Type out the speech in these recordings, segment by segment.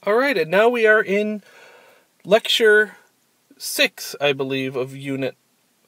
Alright, and now we are in lecture 6, I believe, of unit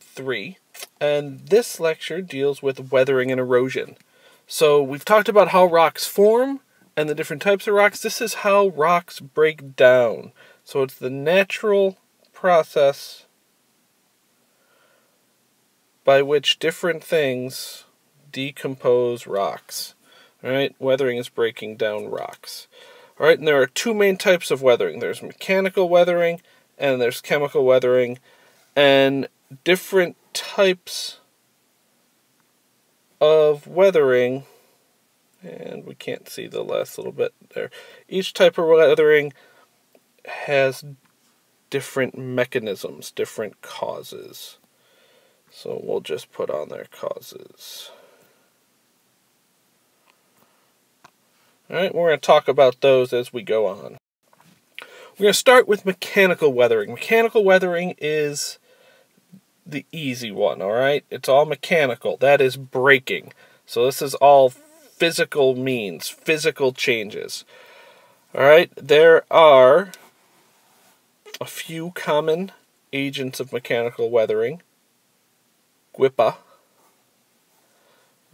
3. And this lecture deals with weathering and erosion. So we've talked about how rocks form and the different types of rocks. This is how rocks break down. So it's the natural process by which different things decompose rocks. Alright, weathering is breaking down rocks. Alright, and there are two main types of weathering. There's mechanical weathering and there's chemical weathering. And different types of weathering, and we can't see the last little bit there. Each type of weathering has different mechanisms, different causes. So we'll just put on their causes. Alright, we're going to talk about those as we go on. We're going to start with mechanical weathering. Mechanical weathering is the easy one, alright? It's all mechanical. That is breaking. So this is all physical means, physical changes. Alright, there are a few common agents of mechanical weathering. GWIPA.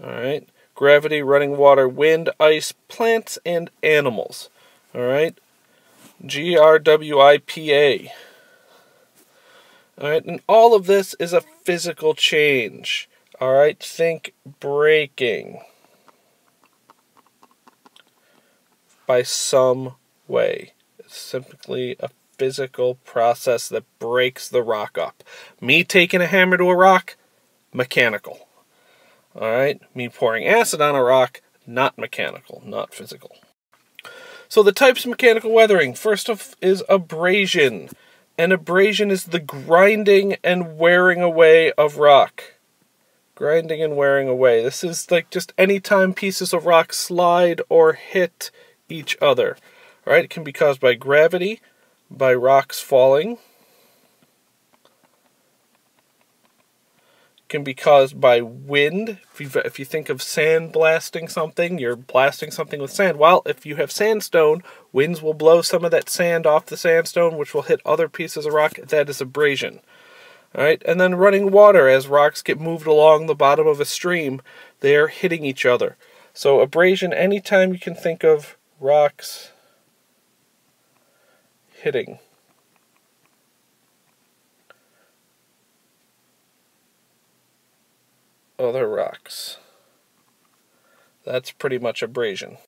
Alright. Gravity, running water, wind, ice, plants, and animals. Alright. GRWIPA. Alright, and all of this is a physical change. Alright, think breaking by some way. It's simply a physical process that breaks the rock up. Me taking a hammer to a rock, mechanical. Alright, me pouring acid on a rock, not mechanical, not physical. So the types of mechanical weathering, first off is abrasion. And abrasion is the grinding and wearing away of rock. Grinding and wearing away. This is like just any time pieces of rock slide or hit each other. Alright, it can be caused by gravity, by rocks falling. Can be caused by wind. If you think of sand blasting something, you're blasting something with sand. Well, if you have sandstone, winds will blow some of that sand off the sandstone, which will hit other pieces of rock. That is abrasion. Alright, and then running water. As rocks get moved along the bottom of a stream, they are hitting each other. So abrasion, anytime you can think of rocks hitting. Other rocks. That's pretty much abrasion.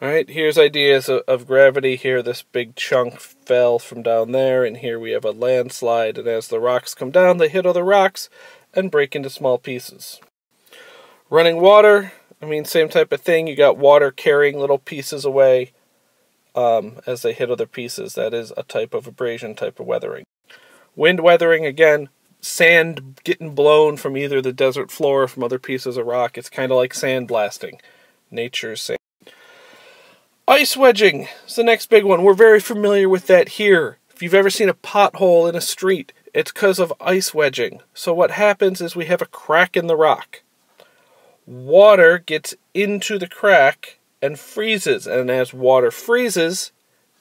Alright, here's ideas of gravity. Here this big chunk fell from down there, and here we have a landslide, and as the rocks come down, they hit other rocks and break into small pieces. Running water, I mean, same type of thing. You got water carrying little pieces away as they hit other pieces. That is a type of abrasion, type of weathering. Wind weathering, again, sand getting blown from either the desert floor or from other pieces of rock. It's kind of like sandblasting. Nature's sand. Ice wedging is the next big one. We're very familiar with that here. If you've ever seen a pothole in a street, it's because of ice wedging. So what happens is we have a crack in the rock. Water gets into the crack and freezes. And as water freezes,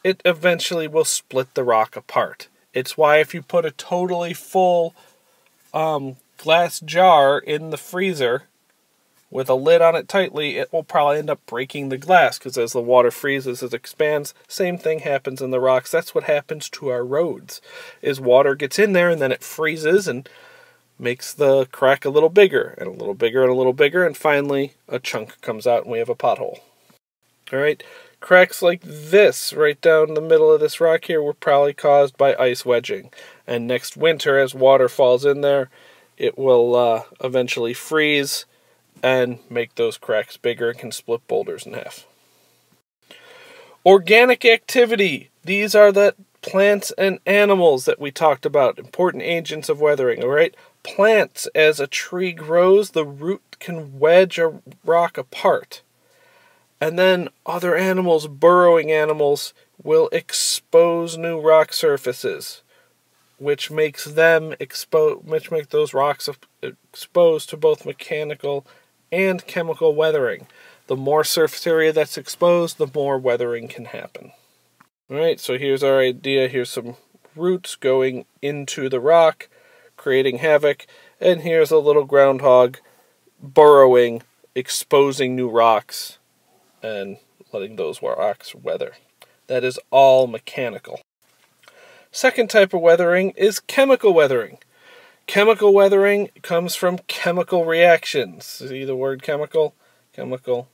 it eventually will split the rock apart. It's why if you put a totally full glass jar in the freezer with a lid on it tightly, it will probably end up breaking the glass, because as the water freezes, it expands. Same thing happens in the rocks. That's what happens to our roads, is water gets in there and then it freezes and makes the crack a little bigger and a little bigger and a little bigger, and finally a chunk comes out and we have a pothole. Alright, cracks like this right down the middle of this rock here were probably caused by ice wedging. And next winter, as water falls in there, it will eventually freeze and make those cracks bigger and can split boulders in half. Organic activity. These are the plants and animals that we talked about. Important agents of weathering, alright? Plants, as a tree grows, the root can wedge a rock apart. And then other animals, burrowing animals, will expose new rock surfaces, which makes them make those rocks exposed to both mechanical and chemical weathering. The more surface area that's exposed, the more weathering can happen. Alright, so here's our idea. Here's some roots going into the rock, creating havoc. And here's a little groundhog burrowing, exposing new rocks, and letting those rocks weather. That is all mechanical. Second type of weathering is chemical weathering. Chemical weathering comes from chemical reactions. See the word chemical? Chemical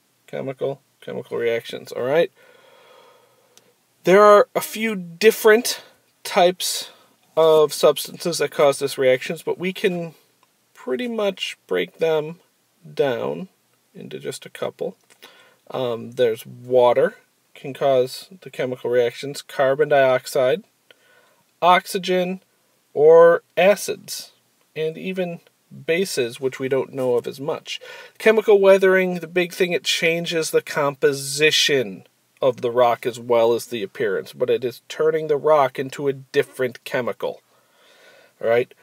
reactions, alright? There are a few different types of substances that cause these reactions, but we can pretty much break them down into just a couple. There's water, can cause the chemical reactions, carbon dioxide, oxygen, or acids, and even bases, which we don't know of as much. Chemical weathering, the big thing, it changes the composition of the rock as well as the appearance, but it is turning the rock into a different chemical. All right?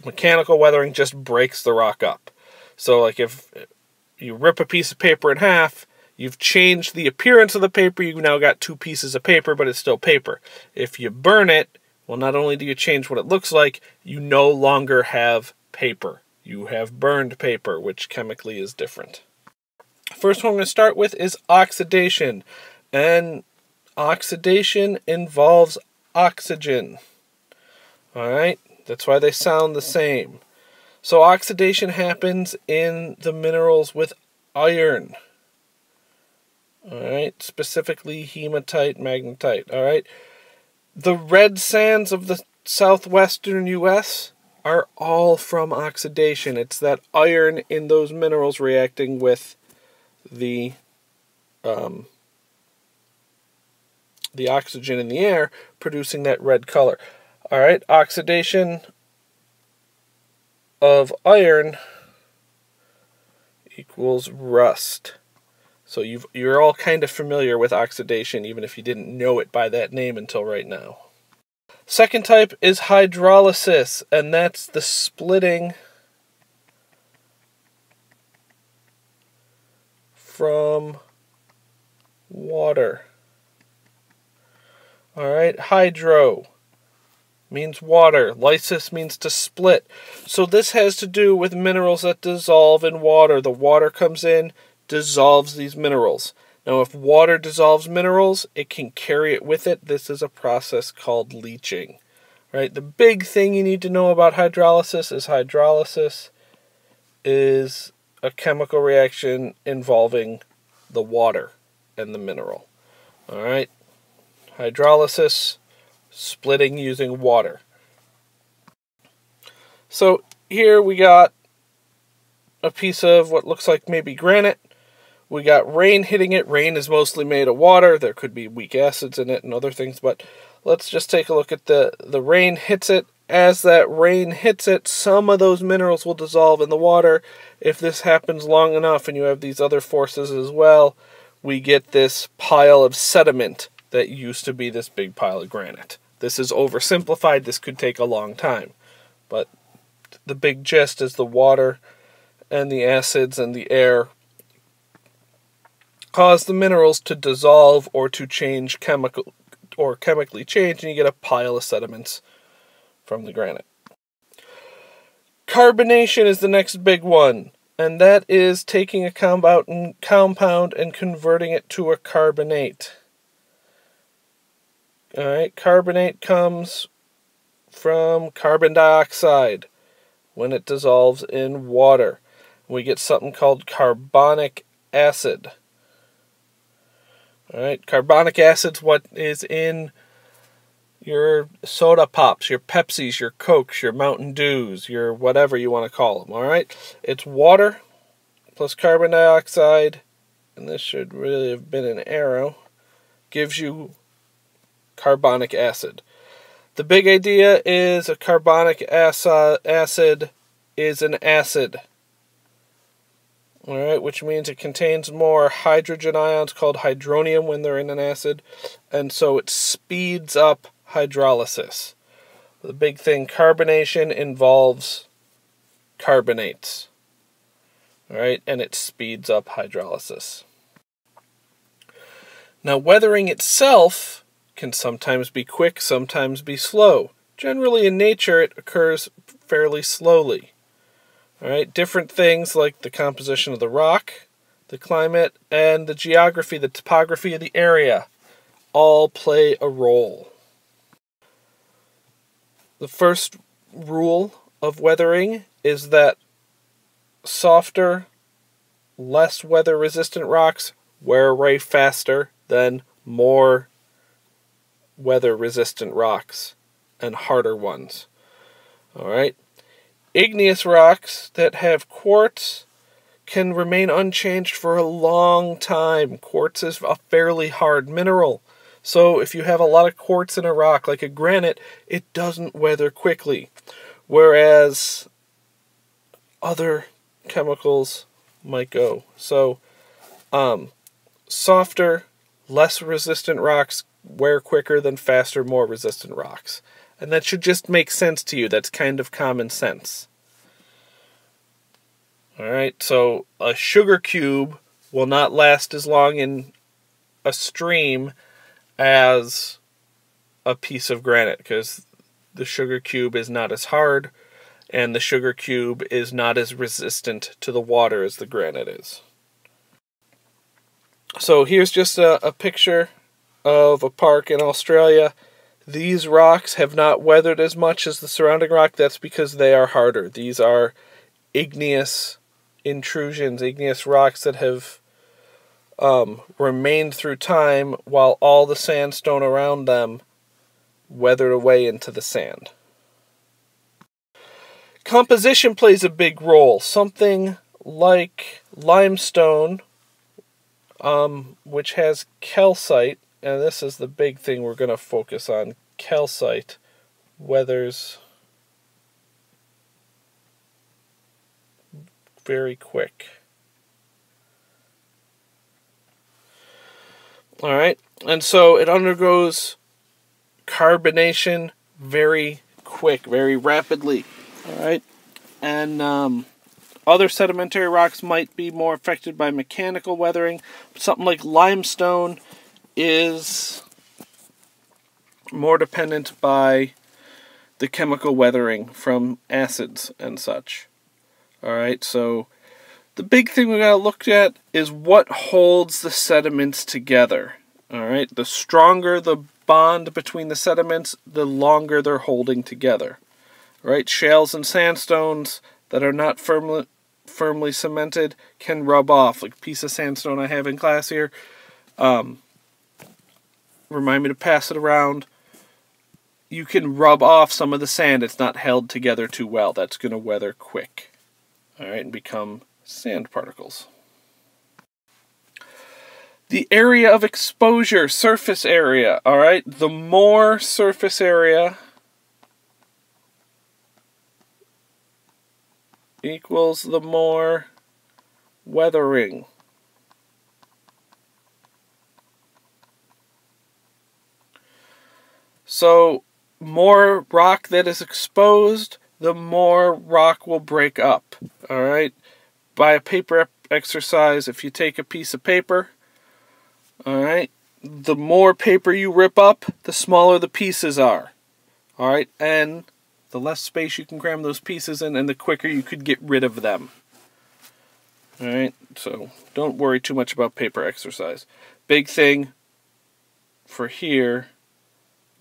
Mechanical weathering just breaks the rock up. So like if you rip a piece of paper in half, you've changed the appearance of the paper, you've now got two pieces of paper, but it's still paper. If you burn it, well, not only do you change what it looks like, you no longer have paper. You have burned paper, which chemically is different. First one I'm going to start with is oxidation. And oxidation involves oxygen. Alright? That's why they sound the same. So oxidation happens in the minerals with iron. Alright? Specifically hematite, magnetite. Alright? The red sands of the southwestern U.S. are all from oxidation. It's that iron in those minerals reacting with the oxygen in the air, producing that red color. Alright, oxidation of iron equals rust. So you're all kind of familiar with oxidation, even if you didn't know it by that name until right now. Second type is hydrolysis, and that's the splitting from water. Alright, hydro means water. Lysis means to split. So this has to do with minerals that dissolve in water. The water comes in, dissolves these minerals. Now if water dissolves minerals, it can carry it with it. This is a process called leaching. Right? The big thing you need to know about hydrolysis is a chemical reaction involving the water and the mineral. Alright? Hydrolysis, splitting using water. So here we got a piece of what looks like maybe granite. We got rain hitting it. Rain is mostly made of water. There could be weak acids in it and other things, but let's just take a look at the rain hits it. As that rain hits it, some of those minerals will dissolve in the water. If this happens long enough and you have these other forces as well, we get this pile of sediment that used to be this big pile of granite. This is oversimplified. This could take a long time. But the big gist is the water and the acids and the air cause the minerals to dissolve or to change chemically change, and you get a pile of sediments from the granite. Carbonation is the next big one, and that is taking a compound and converting it to a carbonate. Alright, carbonate comes from carbon dioxide when it dissolves in water. We get something called carbonic acid. Alright, carbonic acid's what is in your soda pops, your Pepsis, your Cokes, your Mountain Dews, your whatever you want to call them. Alright, it's water plus carbon dioxide, and this should really have been an arrow, gives you carbonic acid. The big idea is a carbonic acid is an acid. Alright, which means it contains more hydrogen ions called hydronium when they're in an acid, and so it speeds up hydrolysis. The big thing, carbonation involves carbonates. Alright, and it speeds up hydrolysis. Now, weathering itself can sometimes be quick, sometimes be slow. Generally in nature it occurs fairly slowly. Alright, different things like the composition of the rock, the climate, and the geography, the topography of the area all play a role. The first rule of weathering is that softer, less weather-resistant rocks wear away faster than more weather-resistant rocks and harder ones. Alright? Igneous rocks that have quartz can remain unchanged for a long time. Quartz is a fairly hard mineral. So if you have a lot of quartz in a rock, like a granite, it doesn't weather quickly. Whereas other chemicals might go. So softer, less resistant rocks wear quicker than faster, more resistant rocks. And that should just make sense to you. That's kind of common sense. Alright, so a sugar cube will not last as long in a stream as a piece of granite, because the sugar cube is not as hard, and the sugar cube is not as resistant to the water as the granite is. So here's just a picture of a park in Australia. These rocks have not weathered as much as the surrounding rock. That's because they are harder. These are igneous intrusions, igneous rocks that have remained through time while all the sandstone around them weathered away into the sand. Composition plays a big role. Something like limestone, which has calcite, and this is the big thing we're going to focus on. Calcite weathers very quick. Alright, and so it undergoes carbonation very quick, very rapidly. Alright, and other sedimentary rocks might be more affected by mechanical weathering. Something like limestone is more dependent by the chemical weathering from acids and such. Alright, so the big thing we gotta look at is what holds the sediments together. Alright, the stronger the bond between the sediments, the longer they're holding together. Right, shales and sandstones that are not firmly cemented can rub off. Like a piece of sandstone I have in class here. Remind me to pass it around. You can rub off some of the sand. It's not held together too well. That's going to weather quick. Alright, and become sand particles. The area of exposure, surface area. Alright, the more surface area equals the more weathering. So, more rock that is exposed, the more rock will break up. Alright? By a paper exercise, if you take a piece of paper, alright, the more paper you rip up, the smaller the pieces are. Alright? And the less space you can cram those pieces in, and the quicker you could get rid of them. Alright? So, don't worry too much about paper exercise. Big thing for here,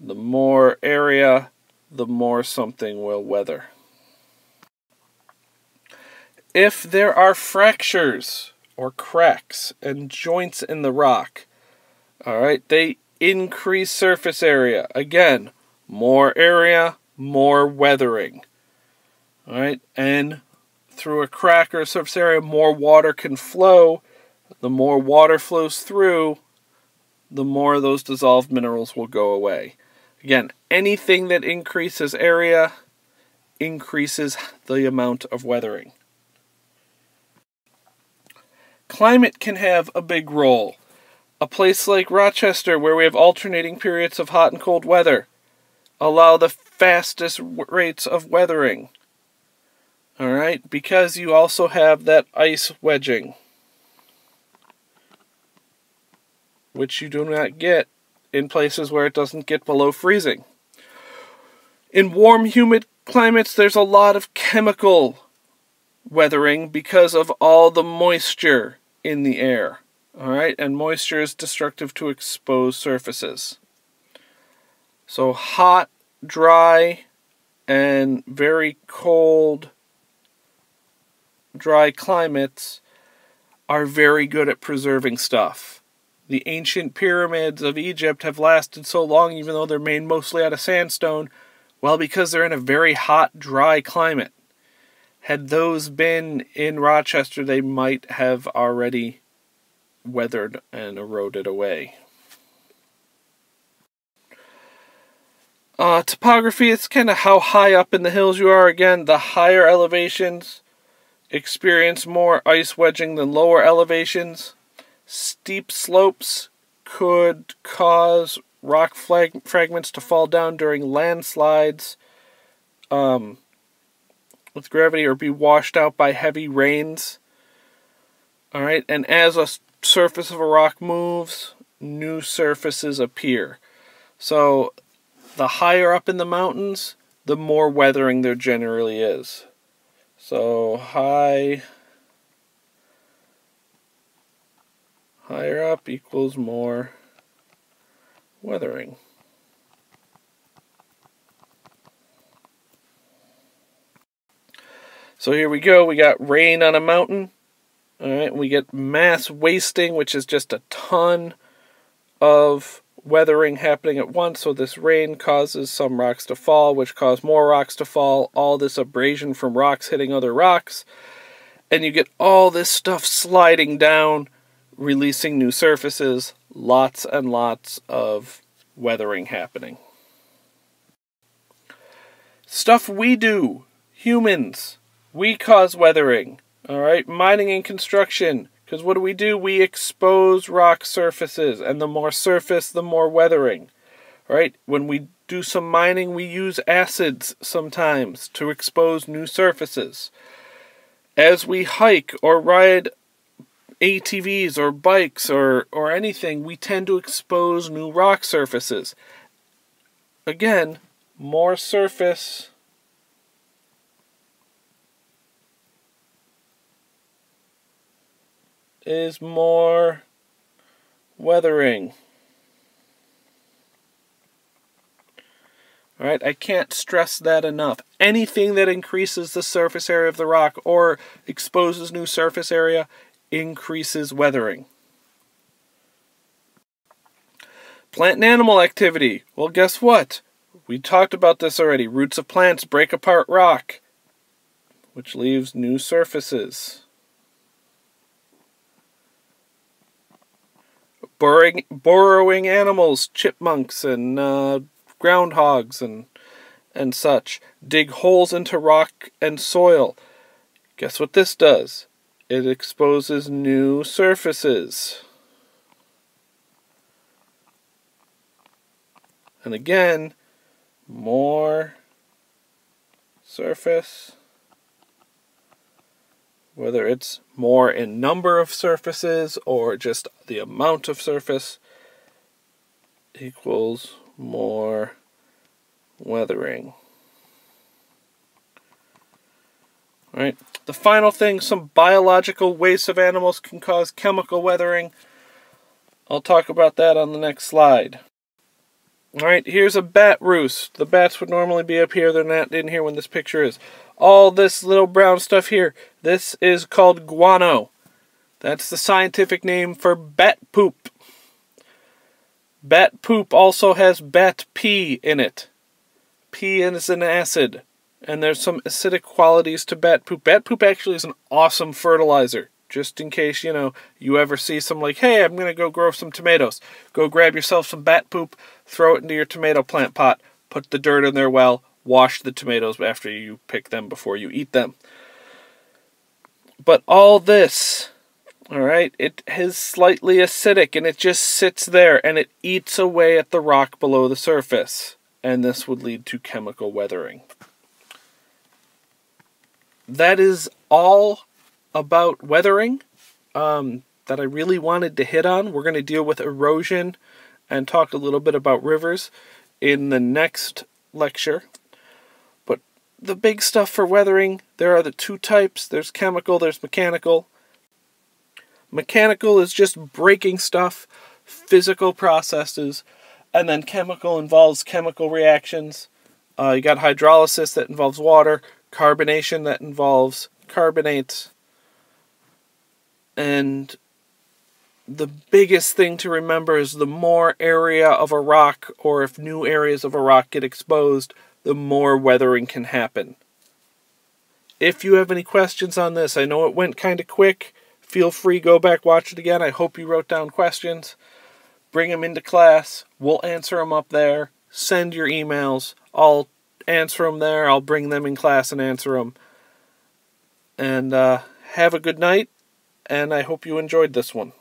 the more area, the more something will weather. If there are fractures or cracks and joints in the rock, alright, they increase surface area. Again, more area, more weathering. Alright, and through a crack or a surface area, more water can flow. The more water flows through, the more of those dissolved minerals will go away. Again, anything that increases area increases the amount of weathering. Climate can have a big role. A place like Rochester, where we have alternating periods of hot and cold weather, allow the fastest rates of weathering. Alright, because you also have that ice wedging, which you do not get in places where it doesn't get below freezing. In warm, humid climates, there's a lot of chemical weathering because of all the moisture in the air. Alright, and moisture is destructive to exposed surfaces. So hot, dry, and very cold, dry climates are very good at preserving stuff. The ancient pyramids of Egypt have lasted so long, even though they're made mostly out of sandstone, well, because they're in a very hot, dry climate. Had those been in Rochester, they might have already weathered and eroded away. Topography, it's kind of how high up in the hills you are. Again, the higher elevations experience more ice wedging than lower elevations. Steep slopes could cause rock fragments to fall down during landslides with gravity or be washed out by heavy rains. Alright, and as a surface of a rock moves, new surfaces appear. So the higher up in the mountains, the more weathering there generally is. So higher up equals more weathering. So here we go, we got rain on a mountain. Alright, we get mass wasting, which is just a ton of weathering happening at once. So this rain causes some rocks to fall, which cause more rocks to fall. All this abrasion from rocks hitting other rocks. And you get all this stuff sliding down, releasing new surfaces. Lots and lots of weathering happening. Stuff we do, humans, we cause weathering. Alright, mining and construction. Because what do? We expose rock surfaces. And the more surface, the more weathering. Alright, when we do some mining, we use acids sometimes to expose new surfaces. As we hike or ride ATVs or bikes or anything, we tend to expose new rock surfaces. Again, more surface is more weathering. Alright, I can't stress that enough. Anything that increases the surface area of the rock or exposes new surface area increases weathering. Plant and animal activity. Well, guess what? We talked about this already. Roots of plants break apart rock, which leaves new surfaces. Burrowing animals, chipmunks and groundhogs and such, dig holes into rock and soil. Guess what this does? It exposes new surfaces. And again, more surface, whether it's more in number of surfaces or just the amount of surface, equals more weathering. Alright, the final thing, some biological wastes of animals can cause chemical weathering. I'll talk about that on the next slide. Alright, here's a bat roost. The bats would normally be up here, they're not in here when this picture is. All this little brown stuff here, this is called guano. That's the scientific name for bat poop. Bat poop also has bat pee in it. Pee is an acid, and there's some acidic qualities to bat poop. Bat poop actually is an awesome fertilizer. Just in case, you ever see some like, hey, I'm going to go grow some tomatoes. Go grab yourself some bat poop, throw it into your tomato plant pot, put the dirt in there well, wash the tomatoes after you pick them before you eat them. But all this, alright, it is slightly acidic and it just sits there and it eats away at the rock below the surface. And this would lead to chemical weathering. That is all about weathering that I really wanted to hit on. We're going to deal with erosion and talk a little bit about rivers in the next lecture. But the big stuff for weathering, there are the two types. There's chemical, there's mechanical. Mechanical is just breaking stuff, physical processes, and then chemical involves chemical reactions. You got hydrolysis that involves water, carbonation that involves carbonates, and the biggest thing to remember is the more area of a rock, or if new areas of a rock get exposed, the more weathering can happen. If you have any questions on this, I know it went kind of quick. Feel free, go back, watch it again. I hope you wrote down questions. Bring them into class. We'll answer them up there. Send your emails. I'll answer them there. I'll bring them in class and answer them. And have a good night, and I hope you enjoyed this one.